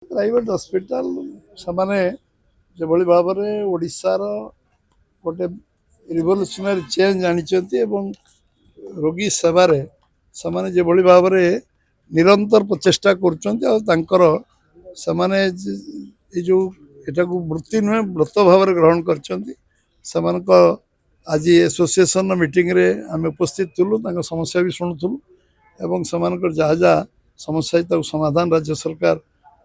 Private hospital से जो भाव में ओडिशार गोटे रिवोल्यूशनरी चेंज आनी रोगी सेवार से जो भाव में निरंतर प्रचेषा कर जो एटा को वृत्ति नुहे व्रत भाव ग्रहण कर आज एसोसिएशन मीटिंग रे आम उपस्थित थी समस्या भी शुणुलु एवं जहाँ जहाँ समस्या समाधान राज्य सरकार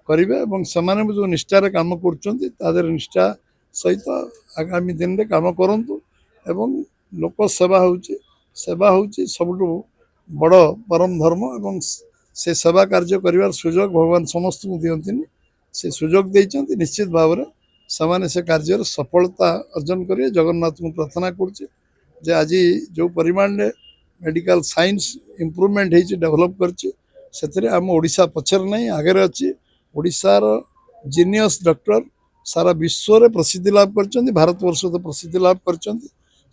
करेंगे और जो निष्ठार काम कर निष्ठा सहित आगामी दिन में कम करूँ एवं लोक सेवा हूँ सबुठ बड़ परम धर्म एवं से सेवा कार्य कर सुजोग भगवान समस्त को दिखती से सुजोग देते निश्चित भाव में से कार्य सफलता अर्जन करेंगे जगन्नाथ को प्रार्थना कर आज जो परिमाण मेडिकल साइंस इम्प्रूवमेंट हो डेभलप कर आम ओडिशा पछर नहीं आगे अच्छी ओडिशार जीनियस डॉक्टर सारा विश्व में प्रसिद्धि लाभ कर भारत वर्ष तो प्रसिद्धि लाभ कर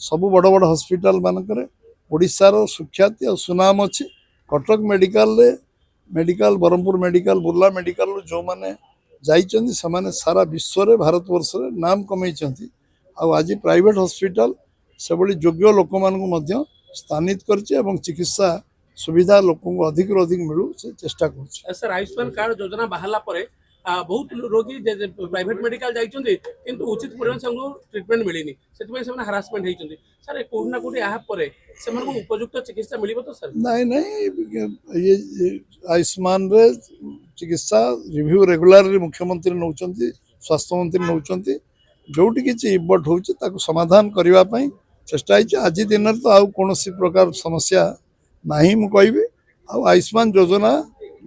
सबु बड़ बड़ हॉस्पिटल मानक ओडिशार सुख्याति और सुनाम अच्छी Cuttack medical Brahmapur medical Burla medical जो मैंने जाइछन्ति समाने सारा विश्व में भारत वर्ष में नाम कमई आज प्राइवेट हॉस्पिटल से भली योग्य लोक मान स्थानित कर चिकित्सा सुविधा लोक अधिक अधिक मिलू से चेष्टा कर सर आयुष्मान कार्ड योजना बाहरला परे बहुत रोगी प्राइवेट मेडिकल जाइछन्ति किंतु उचित परिमाण से ट्रिटमेंट मिलनी से हारासमेंट होइछन्ति सर कोना कोठी आहा परे सेमानकु उपयुक्त चिकित्सा मिलिबो तो सर नहीं नहीं ये आयुष्मान रे चिकित्सा रिव्यू रेगुलर मुख्यमंत्री नौचन्ति स्वास्थ्य मंत्री नौचन्ति जोटी किछि इबट होउछि ताको समाधान करिवा पई चेष्टा होइछि आज दिन तो आउ कोनोसी प्रकार समस्या नहीं मु कहबी आयुष्मान योजना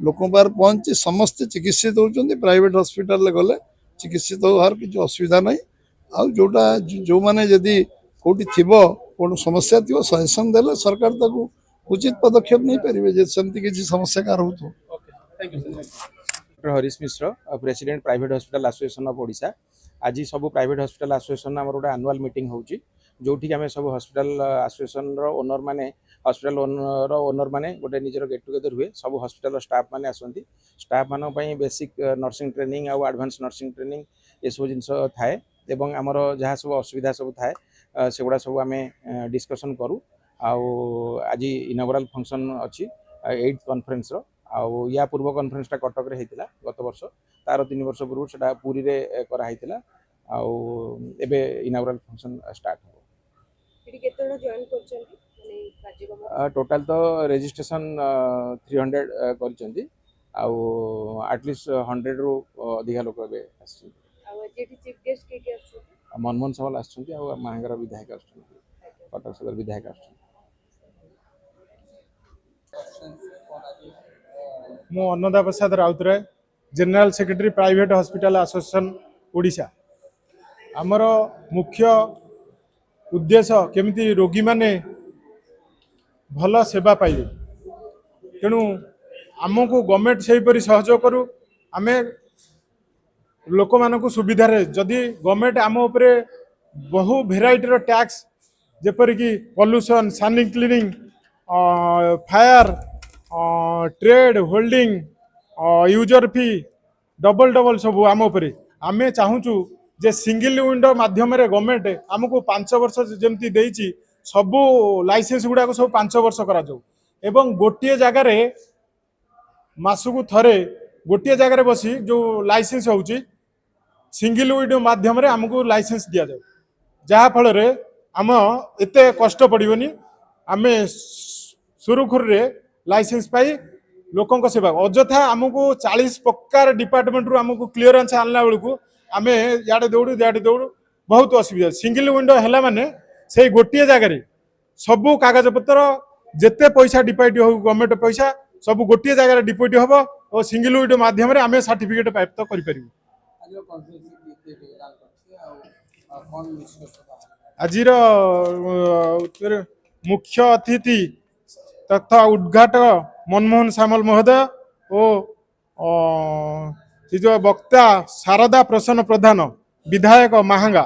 लोक पार पहुँची समस्ते चिकित्सित होती प्राइवेट हॉस्पिटल गले चिकित्सित होवार किसी असुविधा नहीं आउ जोटा जो मैंने जदि कौटी थी कौन समस्या थी सजेसन देले सरकार ताकू उचित पदक्षेप नहीं पारे सेमती किसी समस्या कार हो तो doctor Harish Mishra president private hospital association of Odisha आज सब प्राइवेट हॉस्पिटल एसोसिएशन आम गोटे एनुअल मीटिंग होची जोठी आम सब हॉस्पिटल एसोसिएशन ओनर माने हॉस्पिटल ओनर माने गोटे निजर गेट टुगेदर हुए सब हॉस्पिटल स्टाफ माने आसंती स्टाफ मान बेसिक नर्सिंग ट्रेनिंग आउ एडवांस नर्सिंग ट्रेनिंग ये सब जिनस थाए एवं आमर जहाँ सब असुविधा सब थाए सेगुड़ा सब आम डिस्कसन करूँ आज इनॉग्रल फंक्शन अच्छी 8th कॉन्फ्रेंस आउ या पूर्व कॉन्फ्रेंस टा कटक रे हेतिला गत वर्ष तार 3 वर्ष पूर्व सेटा पूरी रे करा हेतिला आउ एबे इनॉग्रल फंक्शन स्टार्ट हो एटी केतनो जॉइन करछन्ती माने कार्यक्रम टोटल तो रजिस्ट्रेशन 300 करछन्ती आउ एटलीस्ट 100 रो अधिक लोक एबे आछन्ती आ जेटी चीफ गेस्ट के आछन्ती मनमोहन सावल आछन्ती आउ महांगर विधायक आछन्ती कटक सदर विधायक आछन्ती मु Annada Prasad Routray general secretary private hospital association Odisha आमर मुख्य उद्देश्य केमिति रोगी माने भल सेवा पाइबे तेणु आमको गवर्नमेंट सेहीपरि सहयोग करू आमे लोक मानक सुविधा रे जदि गवर्नमेंट आम उपरे बहु भेराइटी रो टैक्स जेपरिक पॉल्यूशन सैनिंग cleaning fire trade holding user fee double double सब आम उपरे आमे चाहूचु जे सिंगल विंडो माध्यम रे गवर्नमेंट आमको 5 वर्ष जेमती देइची सबू लाइसेंस गुडा सब 5 वर्ष करा जाऊ एवं गोटे जगार मासकू थरे गोटे जगार बसी जो लाइसेंस होउची सिंगल विंडो माध्यम रे आमको लाइसेंस दिया जाए जहा फल रे आम एते कष्ट पड़िबनी आमे सुरुखुर रे लाइसेंस पाई लोकों सेवा अଯଥା आमको 40 प्रकार डिपार्टमेंट रू आमको क्लीयरेंस आनला बेलू आमे याडे दौड़ू याडे दौड़ू बहुत असुविधा सिंगल विंडो है माने से गोटे जगार सबू कागज पत्र जेते पैसा डिपोजिट हो गवर्नमेंट पैसा सब गोटे जगार डिपोजिट हम और सिंगल विंडो माध्यम रे आमे सर्टिफिकेट प्राप्त कर पारिबु आजिर मुख्य अतिथि तथा उद्घाटक मनमोहन सामल महोदय और जो वक्ता शारदा प्रसन्न प्रधान विधायक महांगा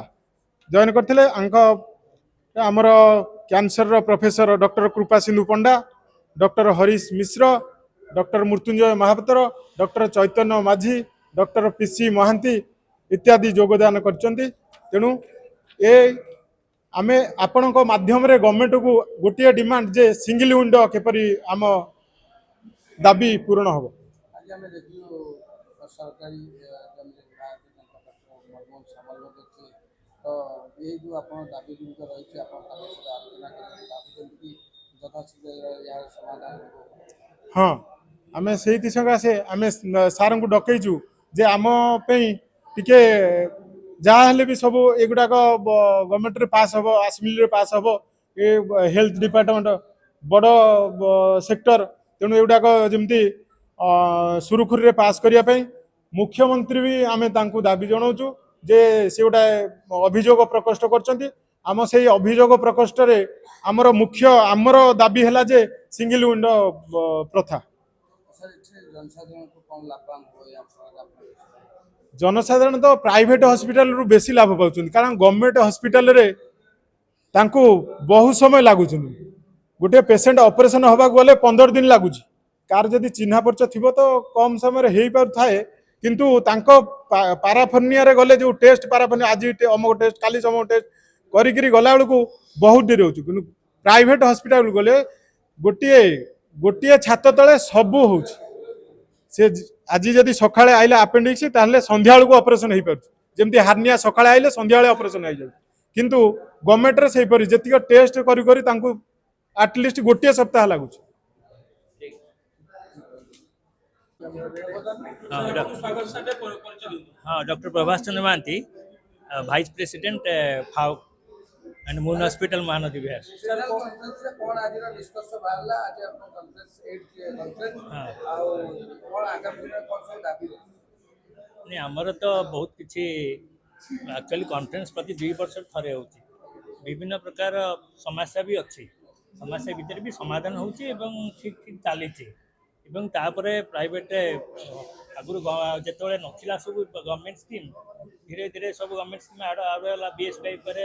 जॉइन करथिले आमर कैंसर प्रोफेसर डॉक्टर कृपा सिंधु पंडा डॉक्टर हरीश मिश्र डॉक्टर मृत्युंजय महापात्र डॉक्टर चैतन्य माझी डॉक्टर पीसी महांती इत्यादि योगदान करछन्ति। तेणु ए आमे आपणक माध्यम रे गवर्नमेंट को गोटे डिमांड जे सिंगल विंडो केपरि आम दाबी पूर्ण हबो। आज आम देखिलु सरकारी जमीन मजबूत समल देखिए तो ये जो आप दाबी गुड़िक रही आलोचना करें यथाशीघ्र यार समाधान हो। हाँ आमे से सकाशे आमे सार को डकईचु जे आम टिके जहाँ हेले भी सब एगुड़ाक गवर्नमेंट रे पास हम आसमिल रे पास हम ये हेल्थ डिपार्टमेंट बड़ सेक्टर तेणु एगुड़ाक जमी सुरुखुरी रे पास करने मुख्यमंत्री भी आमे तांकु दाबी जनाऊँ जे से गोटे अभियोग प्रकोष्ठ कर आम से अभियोग प्रकोष्ठ रे आमर मुख्य आमर दाबी है जे सिंगल विंडो प्रथा सर इसे जनसाधारण को कौन लाभान हो या जनसाधारण तो प्राइवेट हॉस्पिटल रु बेसी लाभ पाउछन कारण गवर्नमेंट हॉस्पिटल रे तांकु बहुत समय लागुछ गोटे पेशेंट ऑपरेशन हवा गले 15 दिन लागुछ कार जदि चिन्हा परिचय थिबो तो कम समय रे हेई पार थाए किंतु तांको पाराफर्निया रे गले जो टेस्ट पाराफर्निया आज अमक टेस्ट काली समक टेस्ट करिकरी गला बेलू बहुत देरी होछु किंतु प्राइवेट हॉस्पिटल गले गोटे गोटे छात तले सबू होछ से आज जदि सकाळे आइले अपेंडिक्स ताहले संध्या बेलू ऑपरेशन हेई पार जेमति हार्निया सकाळे आइले संध्या बेले ऑपरेशन हेई जाय किंतु गवर्नमेंट रे सेही परि जतिक टेस्ट करी करी तांकु एटलिस्ट गोटे सप्ताह लागुछ। हाँ doctor Prabhas Chandra Mahanty vice president फाउ and moon hospital Mahanadi Vihar. General conference रे कोन आज रा डिस्कस बाहरला आज अपन कॉन्फ्रेंस 8 के कॉन्फ्रेंस आ कोन आगामी दिन कोन सब दाबी नहीं आमर तो बहुत किसी एक्चुअली कॉन्फ्रेंस प्रति 2 वर्ष थरे होची विभिन्न प्रकार समस्या भी अच्छी समस्या भितर भी समाधान होची एवं ठीक ठीक चली एवं तापरे प्राइवेट आगुरी जिते नथिला सब गवर्नमेंट स्कीम धीरे धीरे सब गवर्नमेंट स्कीम आड़ बीएसवाई पर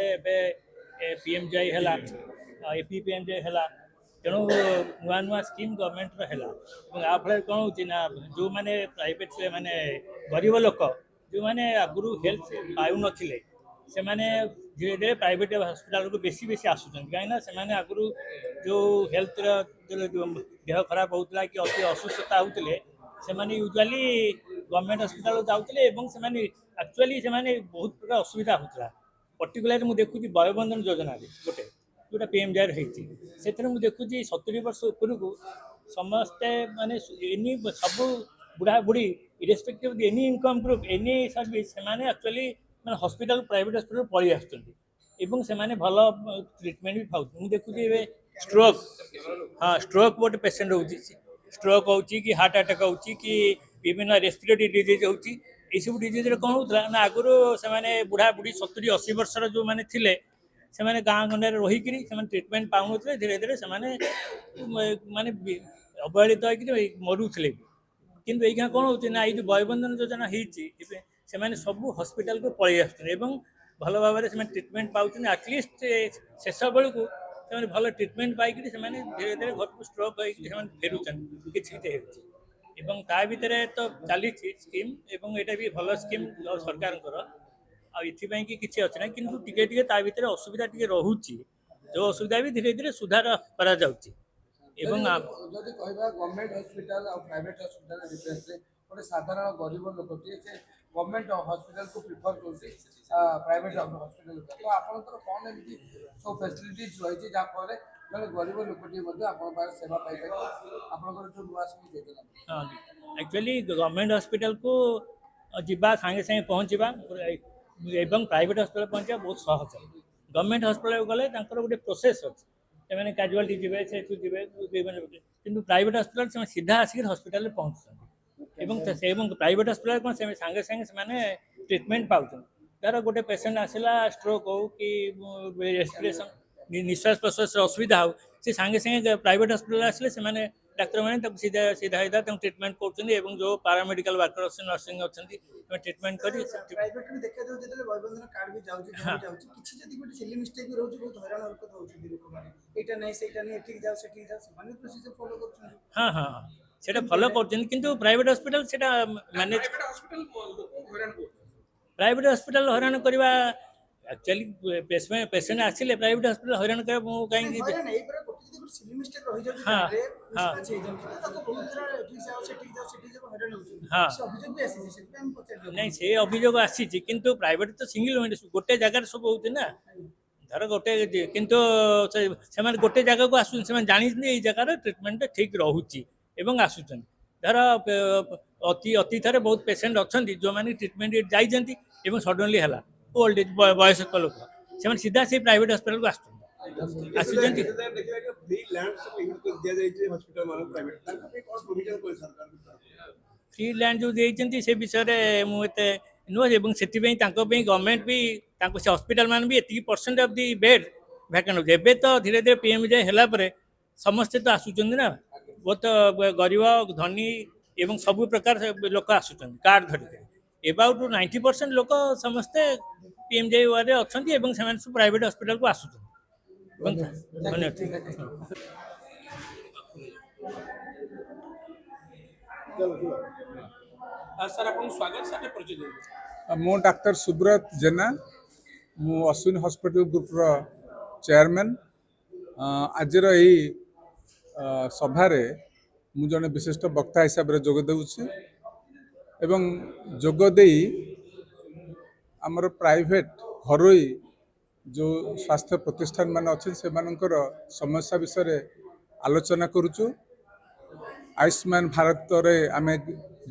पीएमजीआई है एपीपीएमजीआई है तेणु नुआ नुआ स्कीम गवर्नमेंट है आ फल कौन होना जो मैंने प्राइवेट से माने गरीब लोक जो मैंने आगुरी हेल्थ पाऊ नथिले से माने धीरे धीरे प्राइवेट हॉस्पिटल को बेसी बेसी आसुचन कहीं से आगुरी जो हेल्थ देह खराब होता कि अति असुस्थता होते से यूजुआली गवर्नमेंट हॉस्पिटल जाते से एक्चुअली से बहुत प्रकार असुविधा होता पर्टिकुलर मुझे देखुची वयोबंधन योजना गोटे जोटा पीएमजीआर होती से देखुची 70 वर्ष उपरकू समस्ते माने एनी सब बुढ़ा बुढ़ी irrespective any income group any service से एक्चुअली मैं हॉस्पिटल प्राइवेट हॉस्पिटल पलि आसुँच भल ट्रिटमेंट भी पाऊँ मुझे देखुची स्ट्रोक हाँ स्ट्रोक गोटे पेसेंट होची स्ट्रोक होची कि हार्ट अटैक होची कि विभिन्न रेस्पिरेटरी डिजीज होची ये सब डिजीज कौन होता ना आगुरी से बुढ़ा बुढ़ी 70-80 वर्षर जो मैंने थिले से गाँ गंडे रहीकि ट्रिटमेंट पाऊन धीरे धीरे से माने अवहेलित होकर मरुले किंतु ये कौन होना ये वयोबंधन योजना से सब हॉस्पिटल को पलि आसुँ भल भाव में ट्रिटमेंट पाँच एटलिस्ट शेष बेलू से भल ट्रिटमेंट पाई धीरे धीरे घर को स्ट्रोक हो फेरुचन कि एवं ता भितर तो चली स्कीम एवं यहाँ भी भल स्कीम सरकार कि किसी अच्छे ना कि टे ता भितर असुविधा टे रोचे जो असुविधा भी धीरे धीरे सुधार करा जाउची एवं जदि कहबा गवर्नमेंट हॉस्पिटल और प्राइवेट हॉस्पिटल डिफरेंस रे गोटे साधारण गरीब लोक से गवर्नमेंट हॉस्पिटल को प्रिफर करते प्राइवेट हॉस्पिटल तो आपंकर कौन एमती सब फैसिलिटीज रही जहाँफल जब गरीब लोकटे आप सेवा पाई आपंकर जो नुआ सब योजना हाँ एक्चुअली गवर्नमेंट हॉस्पिटल को जीवा सांगे सांगे पहुँचवा एवं प्राइवेट हॉस्पिटल पहुँचा बहुत सहज गवर्नमेंट हॉस्पिटल गले गोटे प्रोसेस अच्छे से कैजुआलिटी जी से कि प्राइवेट हॉस्पिटल से सीधा आसिक हॉस्पिटल पहुँचुं प्राइवेट हॉस्पिटल कौन से सांगे सांगे से ट्रिटमेंट पाँच तार गोटे पेसेंट आसला स्ट्रोक हो कि रेस्पिरेशन निश्वास प्रश्वास असुविधा हो से सांगे सांगे प्राइवेट हॉस्पिटल आसले से डाक्तर मैंने सीधा सीधा सीधा ट्रिटमेंट कर जो पारामेडिकल वर्कर अच्छे नर्सिंग अच्छा ट्रिटमेंट कर प्राइवेट में देखा जाऊ जेतले वयोबंधन कार्ड भी जाउची जाउची किछि जदी गोटे सिली मिस्टेक भी रहउची बहुत हैरान हरकत होउची लोक माने एटा नै सेटा नै एठी जाउ सेठी जाउ माने प्रोसीजर फॉलो करछन हाँ हाँ সেটা ফলো করছেন, কিন্তু প্রাইভেট হসপিটাল সেটা ম্যানেজ প্রাইভেট হସ୍ପିଟାଲ ହଇରାଣ କରିବା ଆକ୍ଚୁଆଲି ପେସେଣ୍ଟ ଆସିଲେ ପ୍ରାଇଭେଟ ହସ୍ପିଟାଲ ହଇରାଣ କରିବା ମୁଁ କାହିଁକି ହଇରାଣ ଏଇପରା ଗୋଟେ ଯଦି ଗୋଟେ ସିଲି ମିଷ୍ଟେକ୍ ରହିଯାଉଛି ହଁ, ଗାଁରେ, ହଁ। mismatch ହେଇଯାଉଛି, ତାକୁ ବହୁତ ଥର ଏଠିକି ଯାଅ ସେଠିକି ଯାଅ ସେଠିକି ଯାଅ ହଇରାଣ ହଉଛନ୍ତି। ହଁ। ସେ ଅଭିଯୋଗ ବି ଆସିଛି, ସେଥିପାଇଁ ଆମେ ପଚାରିଲୁ। ନାଇଁ ସେ ଅଭିଯୋଗ ଆସିଛି, କିନ୍ତୁ ପ୍ରାଇଭେଟ ତ ସିଙ୍ଗଲ ଗୋଟେ ଜାଗାରେ ସବୁ ହଉଛି ନା। ଧର ଗୋଟେ କିନ୍ତୁ ସେମାନେ ଗୋଟେ ଜାଗାକୁ ଆସୁଛନ୍ତି, ସେମାନେ ଜାଣିଛନ୍ତି ଏଇ ଜାଗାରେ ଟ୍ରିଟମେଣ୍ଟଟା ଠିକ ରହୁଛି ଏବଂ ଆସୁଛନ୍ତି। ଧର ଅତୀତରେ ବହୁତ ପେସେଣ୍ଟ ଅଛନ୍ତି ଯେଉଁମାନେ ଟ୍ରିଟମେଣ୍ଟ ଯାଇଛନ୍ତି ଏବଂ ସଡନଲି ହେଲା ଓଲ୍ଡ ଏଜ୍ ବୟସ୍କ ଲୋକ, ସେମାନେ ସିଧା ସେଇ ପ୍ରାଇଭେଟ ହସ୍ପିଟାଲକୁ ଆସୁଛନ୍ତି ଆସୁଛନ୍ତି। ଫ୍ରି ଲ୍ୟାଣ୍ଡ ଯେଉଁ ଦେଇଛନ୍ତି ସେ ବିଷୟରେ ମୁଁ ଏତେ ନୁହଁ, ଏବଂ ସେଥିପାଇଁ ତାଙ୍କ ପାଇଁ ଗଭର୍ଣ୍ଣମେଣ୍ଟ ବି ତାଙ୍କ ସେ ହସ୍ପିଟାଲ ମାନେ ବି ଏତିକି ପରସେଣ୍ଟ ଅଫ୍ ଦି ବେଡ୍ ଭ୍ୟାକାଣ୍ଟ ହେଉଛି। ଏବେ ତ ଧୀରେ ଧୀରେ PMJ ହେଲା ପରେ ସମସ୍ତେ ତ ଆସୁଛନ୍ତି ନା, ବହୁତ ଗରିବ ଧନୀ ଏବଂ ସବୁ ପ୍ରକାର ଲୋକ ଆସୁଛନ୍ତି କାର୍ଡ ଧରିକି। ଏବାଉଟ୍ 90% ଲୋକ ସମସ୍ତେ PMJ ରେ ଅଛନ୍ତି ଏବଂ ସେମାନେ ସବୁ ପ୍ରାଇଭେଟ ହସ୍ପିଟାଲକୁ ଆସୁଛନ୍ତି। ଧନ୍ୟବାଦ। ସାର୍ ଆପଣଙ୍କୁ ସ୍ୱାଗତ, ସାର୍ ପରିଚୟ ଦିଅନ୍ତୁ। ମୁଁ ଡାକ୍ତର ସୁବ୍ରତ ଜେନା, ମୁଁ ଅଶ୍ୱିନୀ ହସ୍ପିଟାଲ ଗ୍ରୁପର ଚେୟାରମ୍ୟାନ୍। ଆଜିର ଏହି ସଭାରେ ମୁଁ ଜଣେ ବିଶିଷ୍ଟ ବକ୍ତା ହିସାବରେ ଯୋଗ ଦେଉଛି ଏବଂ ଯୋଗ ଦେଇ ଆମର ପ୍ରାଇଭେଟ ଘରୋଇ ଯେଉଁ ସ୍ୱାସ୍ଥ୍ୟ ପ୍ରତିଷ୍ଠାନ ମାନେ ଅଛନ୍ତି ସେମାନଙ୍କର ସମସ୍ୟା ବିଷୟରେ ଆଲୋଚନା କରୁଛୁ। ଆୟୁଷ୍ମାନ ଭାରତରେ ଆମେ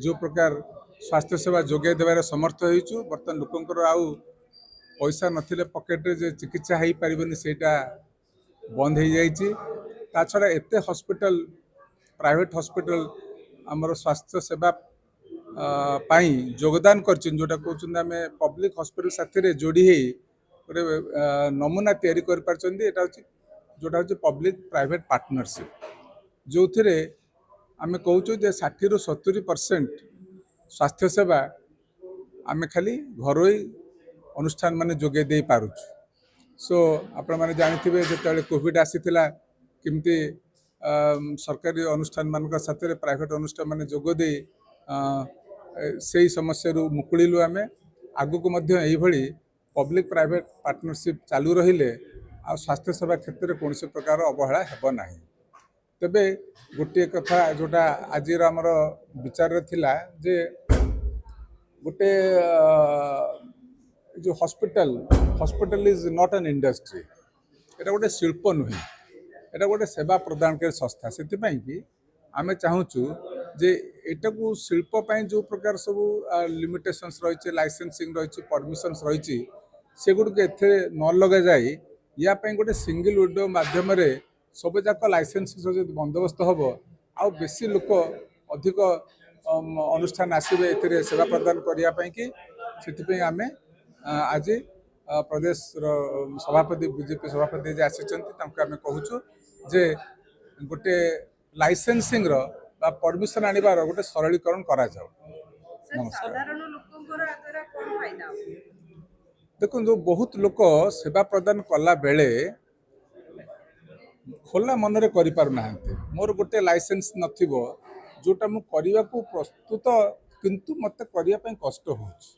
ଯେଉଁ ପ୍ରକାର ସ୍ୱାସ୍ଥ୍ୟ ସେବା ଯୋଗାଇ ଦେବାରେ ସମର୍ଥ ହୋଇଛୁ, ବର୍ତ୍ତମାନ ଲୋକଙ୍କର ଆଉ ପଇସା ନଥିଲେ ପକେଟରେ ଯେ ଚିକିତ୍ସା ହେଇପାରିବନି ସେଇଟା ବନ୍ଦ ହେଇଯାଇଛି। ତା ଛଡ଼ା ଏତେ ହସ୍ପିଟାଲ ପ୍ରାଇଭେଟ ହସ୍ପିଟାଲ ଆମର ସ୍ୱାସ୍ଥ୍ୟ ସେବା ପାଇଁ ଯୋଗଦାନ କରିଛନ୍ତି, ଯେଉଁଟା କହୁଛନ୍ତି ଆମେ ପବ୍ଲିକ ହସ୍ପିଟାଲ ସାଥିରେ ଯୋଡ଼ି ହେଇ ଗୋଟେ ନମୁନା ତିଆରି କରିପାରିଛନ୍ତି। ଏଇଟା ହେଉଛି ଯେଉଁଟା ହେଉଛି ପବ୍ଲିକ ପ୍ରାଇଭେଟ ପାର୍ଟନରସିପ୍, ଯେଉଁଥିରେ ଆମେ କହୁଛୁ ଯେ 60ରୁ 70% ସ୍ୱାସ୍ଥ୍ୟ ସେବା ଆମେ ଖାଲି ଘରୋଇ ଅନୁଷ୍ଠାନ ମାନେ ଯୋଗାଇ ଦେଇପାରୁଛୁ। ସୋ ଆପଣମାନେ ଜାଣିଥିବେ ଯେତେବେଳେ କୋଭିଡ଼ ଆସିଥିଲା କେମିତି ସରକାରୀ ଅନୁଷ୍ଠାନ ମାନଙ୍କ ସାଥିରେ ପ୍ରାଇଭେଟ ଅନୁଷ୍ଠାନ ମାନେ ଯୋଗ ଦେଇ ସେଇ ସମସ୍ୟାରୁ ମୁକୁଳିଲୁ ଆମେ। ଆଗକୁ ମଧ୍ୟ ଏଇଭଳି ପବ୍ଲିକ ପ୍ରାଇଭେଟ ପାର୍ଟନରସିପ୍ ଚାଲୁ ରହିଲେ ଆଉ ସ୍ୱାସ୍ଥ୍ୟ ସେବା କ୍ଷେତ୍ରରେ କୌଣସି ପ୍ରକାର ଅବହେଳା ହେବ ନାହିଁ। ତେବେ ଗୋଟିଏ କଥା ଯେଉଁଟା ଆଜିର ଆମର ବିଚାରରେ ଥିଲା ଯେ ଗୋଟେ ଯେଉଁ ହସ୍ପିଟାଲ ଇଜ୍ ନଟ୍ ଆନ୍ ଇଣ୍ଡଷ୍ଟ୍ରି, ଏଇଟା ଗୋଟେ ଶିଳ୍ପ ନୁହେଁ, ଏଇଟା ଗୋଟେ ସେବା ପ୍ରଦାନକାରୀ ସଂସ୍ଥା। ସେଥିପାଇଁ କି ଆମେ ଚାହୁଁଛୁ ଯେ ଏଟାକୁ ଶିଳ୍ପ ପାଇଁ ଯେଉଁ ପ୍ରକାର ସବୁ ଲିମିଟେସନ୍ସ ରହିଛି, ଲାଇସେନ୍ସିଂ ରହିଛି, ପରମିସନ୍ସ ରହିଛି, ସେଗୁଡ଼ିକୁ ଏଥିରେ ନ ଲଗାଯାଇ ୟା ପାଇଁ ଗୋଟେ ସିଙ୍ଗଲ ୱିଣ୍ଡୋ ମାଧ୍ୟମରେ ସବୁଯାକ ଲାଇସେନ୍ସ ଯଦି ବନ୍ଦୋବସ୍ତ ହେବ ଆଉ ବେଶୀ ଲୋକ ଅଧିକ ଅନୁଷ୍ଠାନ ଆସିବେ ଏଥିରେ ସେବା ପ୍ରଦାନ କରିବା ପାଇଁ କି। ସେଥିପାଇଁ ଆମେ ଆଜି ପ୍ରଦେଶର ସଭାପତି ବିଜେପି ସଭାପତି ଯେ ଆସିଛନ୍ତି ତାଙ୍କୁ ଆମେ କହୁଛୁ ଯେ ଗୋଟେ ଲାଇସେନ୍ସିଂର ବା ପରମିସନ୍ ଆଣିବାର ଗୋଟେ ସରଳୀକରଣ କରାଯାଉ। ସାଧାରଣ ଲୋକଙ୍କର ଆଦ୍ୱାରା କ'ଣ ଫାଇଦା ହେବ? ଦେଖନ୍ତୁ, ବହୁତ ଲୋକ ସେବା ପ୍ରଦାନ କଲା ବେଳେ ଖୋଲା ମନରେ କରିପାରୁନାହାନ୍ତି। ମୋର ଗୋଟେ ଲାଇସେନ୍ସ ନଥିବ ଯେଉଁଟା ମୁଁ କରିବାକୁ ପ୍ରସ୍ତୁତ କିନ୍ତୁ ମୋତେ କରିବା ପାଇଁ କଷ୍ଟ ହେଉଛି।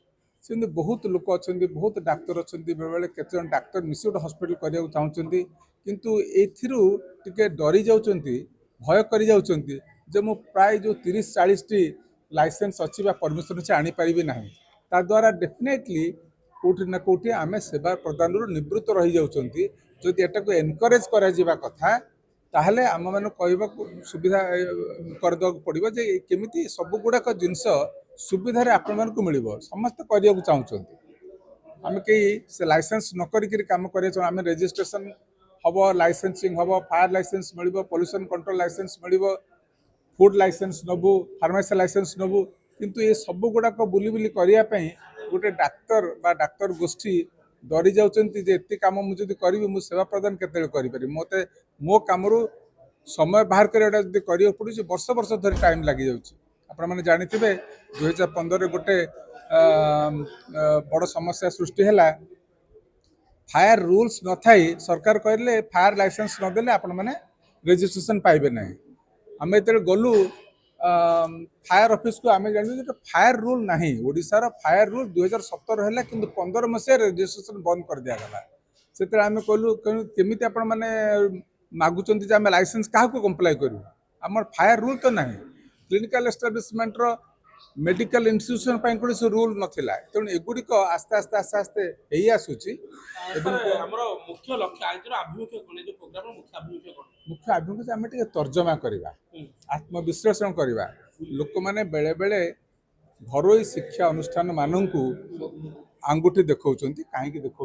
ସେମିତି ବହୁତ ଲୋକ ଅଛନ୍ତି, ବହୁତ ଡାକ୍ତର ଅଛନ୍ତି, ବେଳେବେଳେ କେତେଜଣ ଡାକ୍ତର ମିଶି ଗୋଟେ ହସ୍ପିଟାଲ କରିବାକୁ ଚାହୁଁଛନ୍ତି, କିନ୍ତୁ ଏଥିରୁ ଟିକେ ଡରି ଯାଉଛନ୍ତି, ଭୟ କରିଯାଉଛନ୍ତି ଯେ ମୁଁ ପ୍ରାୟ ଯେଉଁ 30-40ଟି ଲାଇସେନ୍ସ ଅଛି ବା ପରମିସନ୍ ଅଛି ଆଣିପାରିବି ନାହିଁ। ତାଦ୍ୱାରା ଡେଫିନେଟଲି କେଉଁଠି ନା କେଉଁଠି ଆମେ ସେବା ପ୍ରଦାନରୁ ନିବୃତ୍ତ ରହିଯାଉଛନ୍ତି। ଯଦି ଏଟାକୁ ଏନକରେଜ୍ କରାଯିବା କଥା ତାହେଲେ ଆମମାନଙ୍କୁ କହିବାକୁ ସୁବିଧା କରିଦେବାକୁ ପଡ଼ିବ ଯେ କେମିତି ସବୁଗୁଡ଼ାକ ଜିନିଷ ସୁବିଧାରେ ଆପଣମାନଙ୍କୁ ମିଳିବ। ସମସ୍ତେ କରିବାକୁ ଚାହୁଁଛନ୍ତି, ଆମେ କେହି ସେ ଲାଇସେନ୍ସ ନ କରିକିରି କାମ କରିବାକୁ ଆମେ ରେଜିଷ୍ଟ୍ରେସନ୍ ହେବ, ଲାଇସେନ୍ସିଂ ହେବ, ଫାୟାର ଲାଇସେନ୍ସ ମିଳିବ, ପଲ୍ୟୁସନ୍ କଣ୍ଟ୍ରୋଲ ଲାଇସେନ୍ସ ମିଳିବ, ଫୁଡ୍ ଲାଇସେନ୍ସ ନେବୁ, ଫାର୍ମାସି ଲାଇସେନ୍ସ ନେବୁ, କିନ୍ତୁ ଏ ସବୁଗୁଡ଼ାକ ବୁଲି ବୁଲି କରିବା ପାଇଁ ଗୋଟେ ଡାକ୍ତର ବା ଡାକ୍ତର ଗୋଷ୍ଠୀ ଡରି ଯାଉଛନ୍ତି ଯେ ଏତେ କାମ ମୁଁ ଯଦି କରିବି ମୁଁ ସେବା ପ୍ରଦାନ କେତେବେଳେ କରିପାରିବି। ମୋତେ ମୋ କାମରୁ ସମୟ ବାହାର କରି ଏଇଟା ଯଦି କରିବାକୁ ପଡ଼ୁଛି ବର୍ଷ ବର୍ଷ ଧରି ଟାଇମ୍ ଲାଗିଯାଉଛି। ଆପଣମାନେ ଜାଣିଥିବେ 2015ରେ ଗୋଟେ ବଡ଼ ସମସ୍ୟା ସୃଷ୍ଟି ହେଲା। ଫାୟାର ରୁଲ୍ସ ନଥାଇ ସରକାର କହିଲେ ଫାୟାର ଲାଇସେନ୍ସ ନଦେଲେ ଆପଣମାନେ ରେଜିଷ୍ଟ୍ରେସନ୍ ପାଇବେ ନାହିଁ। ଆମେ ଯେତେବେଳେ ଗଲୁ फायर ऑफिस को आम जान फायर रूल ना ओडार फायर रूल 2017 है कि 15 मसीह रजिस्ट्रेशन बंद कर दिगला से आम कहलु केमी आपण मैंने मागुंट आम लाइसेंस क्या कंप्लाई करूँ आम फायर रूल तो ना क्लिनिकल एस्टाब्लिशमेंट मेडिकल इंस्टीट्यूशन कौन से रूल नाला तेणु एगुड़िक आस्ते आस्ते आस्ते आस्ते यही आसूची ଆମର ମୁଖ୍ୟ ଲକ୍ଷ୍ୟ ଆଜିର ଆଭିମୁଖ୍ୟ କ'ଣ ଏ ଯୋଉ ପ୍ରୋଗ୍ରାମର ମୁଖ୍ୟ ଆଭିମୁଖ୍ୟ କ'ଣ मुख्य आभिमुख्य आम टे तर्जमा करवा आत्मविश्लेषण करवा लोक मैंने बेले बेले घरोई शिक्षा अनुष्ठान मानू आंगुठी देखा कहीं देखा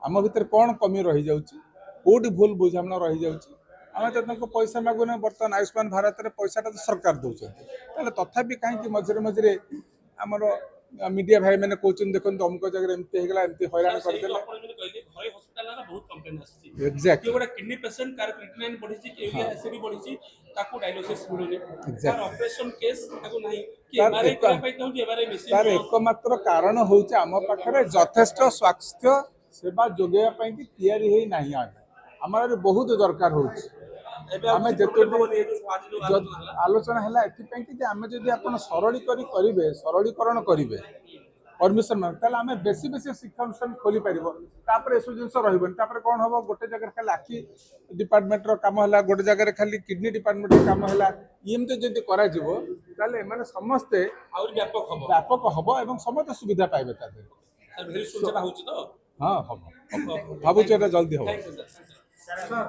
आम भितर कौन कमी रही जाऊँगी कौटी भूल बुझामणा रही जाऊँगी आम तो पैसा मागुना बर्तमान आयुष्मान भारत में पैसाटा तो सरकार दौरान तथापि कहीं मझे मझे आमर मीडिया भाई मैंने कहते देखो अमुक जगह एमती एमती हैरान करदेला ଘରୋଇ ହସ୍ପିଟାଲରେ ବହୁତ କମ୍ପ୍ଲେନ୍ ଆସିଛି एग्जैक्ट କିଏ ଗୋଟେ କିଡନୀ ପେସେଣ୍ଟ କାର କ୍ରିଏଟିନିନ୍ ବଢିଛି ୟୁରିଆ ଏସିଡ୍ ବଢିଛି ତାକୁ ଡାଇଗ୍ନୋସିସ୍ ମିଳୁନି ତାର ଅପରେସନ କେସ୍ ତାକୁ ନାହିଁ କି ତାର ଏମଆରଆଇ ଏକ- କରିବା ପାଇଁ ଚାହୁଁଛି ଏମଆରଆଇ तार ମେସିନ୍ एकमात्र कारण हूँ आम पाखे यथेष्ट स्वास्थ्य सेवा जोगाइबा कि तैयारी होई नहीं आम बहुत दरकार हो ଏବେ ଆମେ ଆମେ ଯେତେବେଳେ- ଯେତେବେଳେ ଆଜି ଯୋଉ ଆଲୋଚନା ହେଲା आलोचना है कि आम जदि आप सरलीकरण करेंगे परमिशन मांगे आम बेसी बेसी शिक्षा अनुष्ठान खोली पार एसब जिन रही कौन हम गोटे जगह खाली आखि डिपार्टमेंट काम है गोटे जगह खाली किडनी डिपार्टमेंट काम है एमती जब कर समस्ते ଆହୁରି ବ୍ୟାପକ ହବ व्यापक हम और समस्त सुविधा पाइबे ଭେରି ସୁନ୍ ସେଟା ହଉଛି ତ हाँ हम भावुँ जल्दी हम Thank you, sir.